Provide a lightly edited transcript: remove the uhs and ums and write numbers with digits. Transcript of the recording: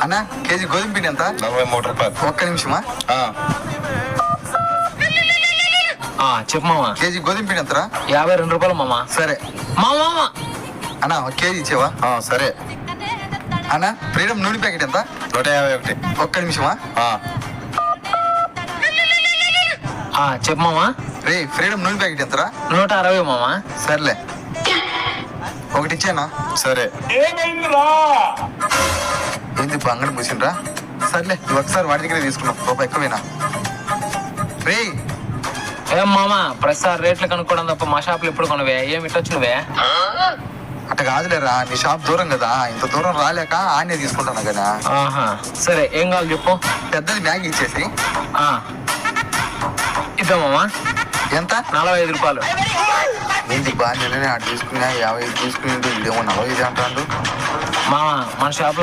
అన్న కేజీ గోధుమ పిండి ఎంత? 43 రూపాయలు. ఒక్క నిమిషమా. చెప్పు మామ. కేజీ గోధుమ పిండి ఎంతరా? 52 రూపాయలు మామ. సరే మామ అన్న ఒక కేజీ ఇచ్చేవా? సరే. అన్న ఫ్రీడమ్ నూనె ప్యాకెట్ ఎంత? 151. ఒక్క నిమిషమా. చెప్పు మామ. రే ఫ్రీడమ్ నూనె ప్యాకెట్ ఎంతరా? 160 మామ. సర్లే ఒకటి ఇచ్చానా? సరే. ఏంది అంగడి మూసిండ్రా? సర్లే నువ్వు ఒకసారి వాడి దగ్గర తీసుకున్నావు, రూపాయి ఎక్కువేనా? రే ఏం మామ ప్రతిసారి రేట్లు కనుక్కోవడం తప్ప మా షాపులు ఎప్పుడు కొనవే? ఏమి ఇట్టొచ్చు నువ్వే? అట్ట కాదులేరా, నీ షాప్ దూరం కదా, ఇంత దూరం రాలేక ఆనే తీసుకుంటాను కదా. సరే ఏం కావాలి చెప్పు. పెద్దది మ్యాగీ ఇచ్చేసి. ఇద్దా మామ. ఎంత? 45 రూపాయలు. ఏంటి బాగా నిన్ననే అటు తీసుకున్నా 50 తీసుకుని ఇదేమో 45 అంటాడు. మామ మన షాప్ లో